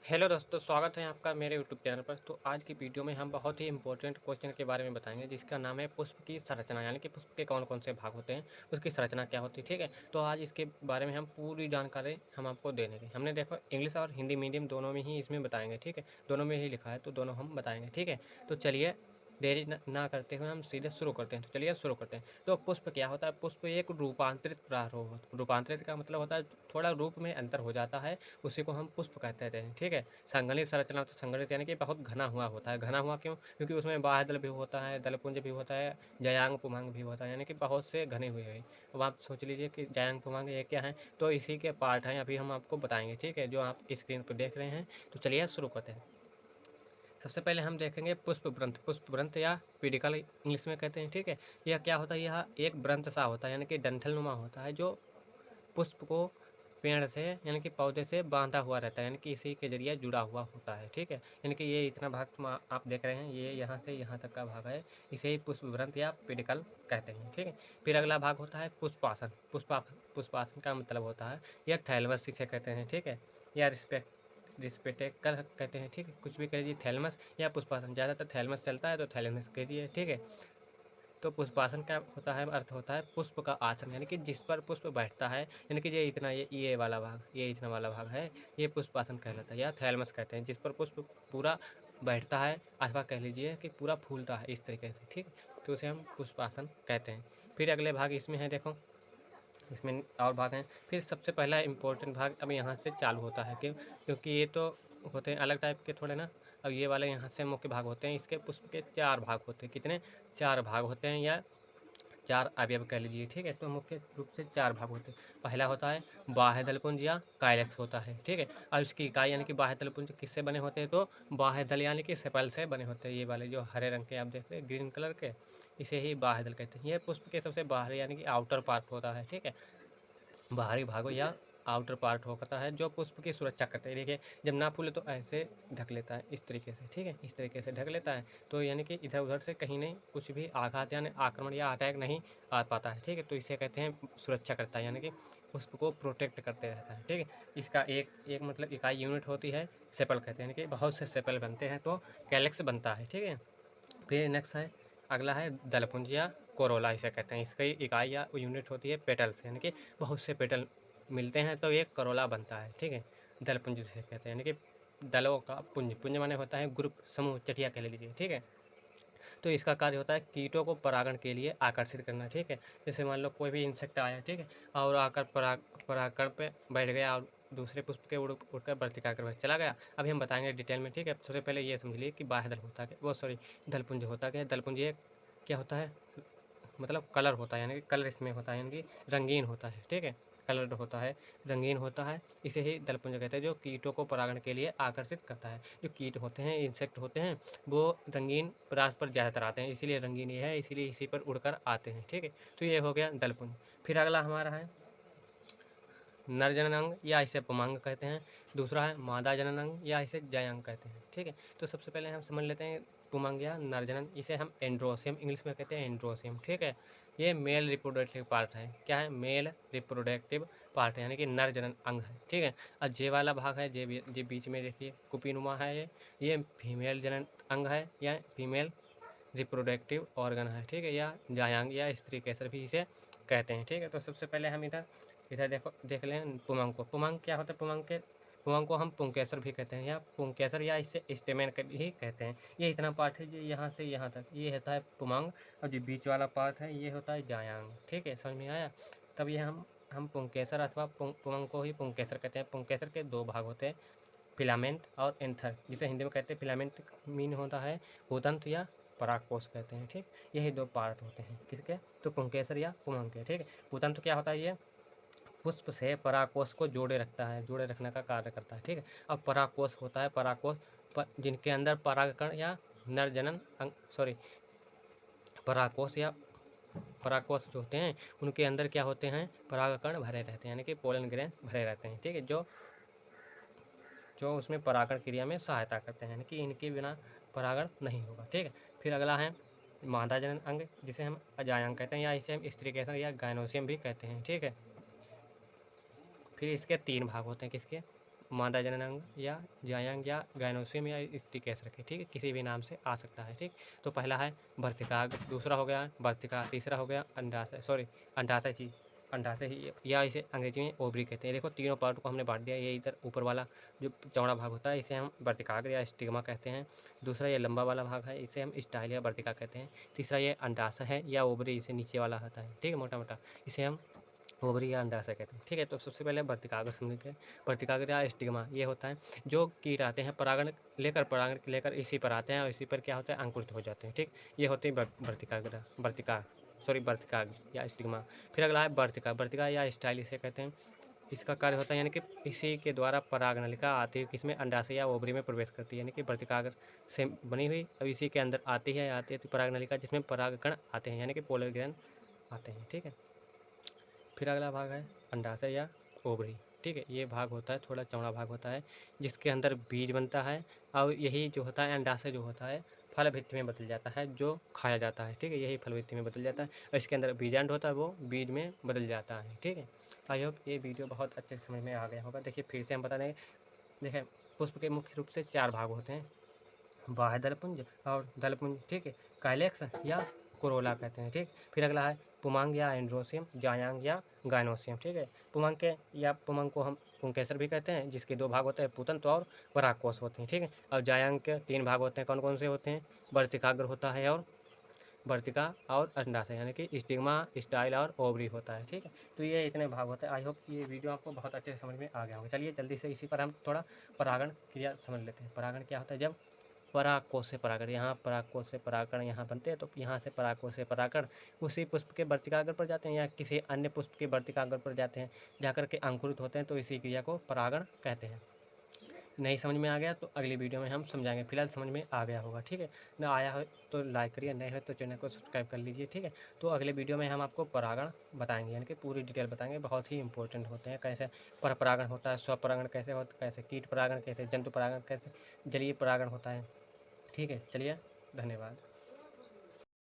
Hello दोस्तों, स्वागत है आपका मेरे यूट्यूब चैनल पर। तो आज की वीडियो में हम बहुत ही इंपॉर्टेंट क्वेश्चन के बारे में बताएंगे, जिसका नाम है पुष्प की संरचना, यानी कि पुष्प के कौन कौन से भाग होते हैं, उसकी संरचना क्या होती है। ठीक है, तो आज इसके बारे में हम पूरी जानकारी हम आपको दे देंगे। हमने देखो इंग्लिश और हिंदी मीडियम दोनों में ही इसमें बताएंगे। ठीक है, दोनों में ही लिखा है तो दोनों हम बताएंगे। ठीक है, तो चलिए देरी ना करते हुए हम सीधे शुरू करते हैं। तो चलिए शुरू करते हैं। तो पुष्प क्या होता है? पुष्प एक रूपांतरित प्रारूप रूपांतरित का मतलब होता है थोड़ा रूप में अंतर हो जाता है, उसी को हम पुष्प कहते हैं। ठीक है, संघनित संरचना, तो संघनित यानी कि बहुत घना हुआ होता है। घना हुआ क्यों? क्योंकि उसमें बाह्यदल भी होता है, दलपुंज भी होता है, जयांग पुमांग भी होता है, यानी कि बहुत से घने हुए हैं। अब आप सोच लीजिए कि जयांग पुमांग ये क्या है, तो इसी के पार्ट हैं, अभी हम आपको बताएंगे। ठीक है, जो आप स्क्रीन पर देख रहे हैं। तो चलिए शुरू करते हैं। सबसे पहले हम देखेंगे पुष्प ग्रंथ। पुष्प ग्रंथ या पेडिकल इंग्लिश में कहते हैं। ठीक है, यह क्या होता है? यह एक ग्रंथ सा होता है, यानी कि डंठल नुमा होता है, जो पुष्प को पेड़ से यानी कि पौधे से बांधा हुआ रहता है, यानी कि इसी के जरिए जुड़ा हुआ होता है। ठीक है, यानी कि ये इतना भाग आप देख रहे हैं, ये यहाँ से यहाँ तक का भाग है, इसे ही पुष्प ग्रंथ या पेडिकल कहते हैं। ठीक है, फिर अगला भाग होता है पुष्पासन। पुष्पासन का मतलब होता है यह थैलमस इसे कहते हैं। ठीक है, या रिस्पेक्टर कहते हैं। ठीक है, कुछ भी कह लीजिए, थैलमस या पुष्पासन, ज़्यादातर थैलमस चलता है तो थैलमस कहिए। ठीक है, तो पुष्पासन का होता है अर्थ होता है पुष्प का आसन, यानी कि जिस पर पुष्प बैठता है, यानी कि ये इतना ये वाला भाग, ये इतना वाला भाग है, ये पुष्पासन कहलाता है, या थैलमस कहते हैं, जिस पर पुष्प पूरा बैठता है, अथवा कह लीजिए कि पूरा फूलता है इस तरीके से। ठीक, तो उसे हम पुष्पासन कहते हैं। फिर अगले भाग इसमें है, देखो इसमें और भाग हैं। फिर सबसे पहला इम्पोर्टेंट भाग अब यहाँ से चालू होता है, क्यों? क्योंकि ये तो होते हैं अलग टाइप के थोड़े ना। अब ये वाले यहाँ से मुख्य भाग होते हैं। इसके पुष्प के 4 भाग होते हैं। कितने? 4 भाग होते हैं, या 4 अवयव कह लीजिए। ठीक है, तो मुख्य रूप से 4 भाग होते हैं। पहला होता है बाह्य दलपुंज या काइलेक्स होता है। ठीक है, और इसकी इकाई यानी कि बाह्य दलपुंज किससे बने होते हैं? तो बाह्य दल यानी कि सेपल से बने होते हैं। ये वाले जो हरे रंग के आप देख रहे हैं, ग्रीन कलर के, इसे ही बाह्य दल कहते हैं। ये पुष्प के सबसे बाहरी यानी कि आउटर पार्ट होता है। ठीक है, बाहरी भागों या आउटर पार्ट होता है, जो पुष्प की सुरक्षा करते हैं। देखिए, जब ना फूले तो ऐसे ढक लेता है इस तरीके से। ठीक है, इस तरीके से ढक लेता है, तो यानी कि इधर उधर से कहीं नहीं कुछ भी आघात यानी आक्रमण या अटैक नहीं आ पाता है। ठीक है, तो इसे कहते हैं सुरक्षा करता है, यानी कि पुष्प को प्रोटेक्ट करते रहता है। ठीक है, इसका एक एक मतलब इकाई यूनिट होती है, सेपल कहते हैं, यानी कि बहुत से सेपल बनते हैं तो कैलेक्स बनता है। ठीक है, फिर नेक्स्ट है, अगला है दलपुंज या कोरोला इसे कहते हैं। इसकी इकाई या यूनिट होती है पेटल्स, यानी कि बहुत से पेटल मिलते हैं तो एक करोला बनता है। ठीक है, दलपुंज जिसे कहते हैं, यानी कि दलों का पुंज। पुंज माने होता है ग्रुप, समूह, चटिया कह लीजिए। ठीक है, तो इसका कार्य होता है कीटों को परागण के लिए आकर्षित करना। ठीक है, जैसे मान लो कोई भी इंसेक्ट आया, ठीक है, और आकर परागण पे बैठ गया और दूसरे पुष्प के उड़कर वर्तिका कर चला गया। अभी हम बताएंगे डिटेल में। ठीक है, सबसे पहले ये समझ लीजिए कि बाह्य दल होता है, वो सॉरी दलपुंज होता क्या है। दलपुंज ये क्या होता है? मतलब कलर होता है, यानी कि कलर इसमें होता है, यानी कि रंगीन होता है। ठीक है, कलर्ड होता है, रंगीन होता है, इसे ही दलपुंज कहते हैं, जो कीटों को परागण के लिए आकर्षित करता है। जो कीट होते हैं, इंसेक्ट होते हैं, वो रंगीन पदार्थ पर ज़्यादातर आते हैं, इसीलिए रंगीन ये है, इसीलिए इसी पर उड़कर आते हैं। ठीक है, तो ये हो गया दलपुंज। फिर अगला हमारा है नर जननांग, या इसे पुमांग कहते हैं। दूसरा है मादा जननांग, या इसे जयांग कहते हैं। ठीक है, तो सबसे पहले हम समझ लेते हैं पुमांग या नरजनन, इसे हम एंड्रोसियम इंग्लिश में कहते हैं, एंड्रोसियम। ठीक है, ये मेल रिप्रोडक्टिव पार्ट है। क्या है? मेल रिप्रोडक्टिव पार्ट है, यानी कि नर जनन अंग है। ठीक है, और जे वाला भाग है, जे बीच में देखिए कुपीनुमा है, ये फीमेल जनन अंग है, या फीमेल रिप्रोडक्टिव ऑर्गन है। ठीक है, या जायांग या स्त्री केसर भी इसे कहते हैं। ठीक है, तो सबसे पहले हम इधर इधर देखो देख लें पुमांग को। पुमांग क्या होता है? पुमांग को हम पुंकेसर भी कहते हैं, या पुंकेसर, या इसे स्टेमेन भी कहते हैं। ये इतना पार्ट है, जो यहाँ से यहाँ तक ये होता है पुमांग, और जो बीच वाला पार्ट है ये होता है जायांग। ठीक है, समझ में आया? तब ये हम पुंकेसर अथवा पुमांग को ही पुंकेसर कहते हैं। पुंकेसर के 2 भाग होते हैं, फिलामेंट और एंथर, जिसे हिंदी में कहते हैं फिलामेंट, मीन होता है उदंत या परागकोश कहते हैं। ठीक, यही 2 पार्ट होते हैं किसके? तो पुंकेसर या पुमांग के। ठीक है, उदंत क्या होता है? ये पुष्प से परागकोश को जोड़े रखता है, जोड़े रखने का कार्य करता है। ठीक है, अब परागकोश होता है, परागकोश जिनके अंदर परागकण या नरजनन सॉरी परागकोश या परागकोश जो होते हैं, उनके अंदर क्या होते हैं? परागकण भरे रहते हैं, यानी कि पोलन ग्रेन भरे रहते हैं। ठीक है, जो जो उसमें परागण क्रिया में सहायता करते हैं, यानी कि इनके बिना परागण नहीं होगा। ठीक है, फिर अगला है मादा जनन अंग, जिसे हम अजायांग कहते हैं, या इसे हम स्त्रीकेसर या गायनोसियम भी कहते हैं। ठीक है, फिर इसके 3 भाग होते हैं, किसके? मादा जननांग या जायांग या गायनोसियम या स्टिकेस रखें, ठीक है, किसी भी नाम से आ सकता है, ठीक। तो पहला है भर्तिकाग्र, दूसरा हो गया भर्तिका, तीसरा हो गया अंडाशय, अंडाशय जी, अंडाशय ही, या इसे अंग्रेजी में ओवरी कहते हैं। देखो तीनों पार्ट को हमने बांट दिया। ये इधर ऊपर वाला जो चौड़ा भाग होता है इसे हम वर्तिकाग्र या स्टिग्मा कहते हैं। दूसरा ये लंबा वाला भाग है, इसे हम स्टाइल या वर्तिका कहते हैं। तीसरा ये अंडाशय है या ओवरी, इसे नीचे वाला होता है, ठीक है, मोटा मोटा, इसे हम ओवरी या अंडाशय कहते हैं, ठीक है। तो सबसे पहले वर्तिकाग्र समझते हैं। वर्तिकाग्र या स्टिग्मा ये होता है जो कीट आते हैं परागण लेकर इसी पर आते हैं और इसी पर क्या होता है, अंकुरित हो जाते हैं, ठीक। ये होती है वर्तिकाग्र या स्टिग्मा। फिर अगला है वर्तिका या स्टाइल इसे कहते हैं। इसका कार्य होता है यानी कि इसी के द्वारा पराग नलिका आती है किसमें, अंडाशय या ओवरी में प्रवेश करती है, यानी कि वर्तिकाग्र से बनी हुई अब इसी के अंदर आती है पराग नलिका, जिसमें परागकण आते हैं यानी कि पोलर ग्रैन आते हैं, ठीक है। फिर अगला भाग है अंडाशय या ओवरी, ठीक है। ये भाग होता है थोड़ा चौड़ा भाग होता है जिसके अंदर बीज बनता है और यही जो होता है अंडाशय जो होता है फल भित्ति में बदल जाता है जो खाया जाता है, ठीक है। यही फल भित्ति में बदल जाता है और इसके अंदर बीजांड होता है वो बीज में बदल जाता है, ठीक है। आई होप ये वीडियो बहुत अच्छे से समझ में आ गया होगा। देखिए फिर से हम बता दें, देखिए पुष्प के मुख्य रूप से 4 भाग होते हैं, बाह्य दलपुंज और दलपुंज, ठीक है, काइलेक्स या कोरोला कहते हैं, ठीक। फिर अगला है पुमांग या एंड्रोसियम, जायांग या गायनोसियम, ठीक है। पुमांग को हम पुंकेसर भी कहते हैं, जिसके 2 भाग होते हैं, पुतंत्र और परागकोश होते हैं, ठीक है। और जायांग के 3 भाग होते हैं, कौन कौन से होते हैं, वर्तिकाग्र होता है और वर्तिका और अंडाशय, यानी कि स्टिग्मा, स्टाइल और ओवरी होता है, ठीक है। तो ये इतने भाग होते हैं। आई होप ये वीडियो आपको बहुत अच्छे से समझ में आ गया होगा। चलिए जल्दी से इसी पर हम थोड़ा परागण क्रिया समझ लेते हैं। परागण क्या होता है, जब परागकोश से परागण, यहाँ परागकोश से परागण यहाँ बनते हैं, तो यहाँ से परागकोश से परागण उसी पुष्प के वर्तिकाग्र पर जाते हैं या किसी अन्य पुष्प के वर्तिकाग्र पर जाते हैं, जाकर के अंकुरित होते हैं, तो इसी क्रिया को परागण कहते हैं। नहीं समझ में आ गया तो अगली वीडियो में हम समझाएंगे। फिलहाल समझ में आ गया होगा, ठीक है ना। आया हो तो लाइक करिए, नए हो तो चैनल को सब्सक्राइब कर लीजिए, ठीक है। तो अगले वीडियो में हम आपको परागण बताएंगे, यानी कि पूरी डिटेल बताएंगे, बहुत ही इंपॉर्टेंट होते हैं, कैसे पर परागण होता है, स्वपरागण कैसे होता है, कैसे कीट परागण, कैसे जंतु परागण, कैसे जलीय परागण होता है, ठीक है। चलिए धन्यवाद।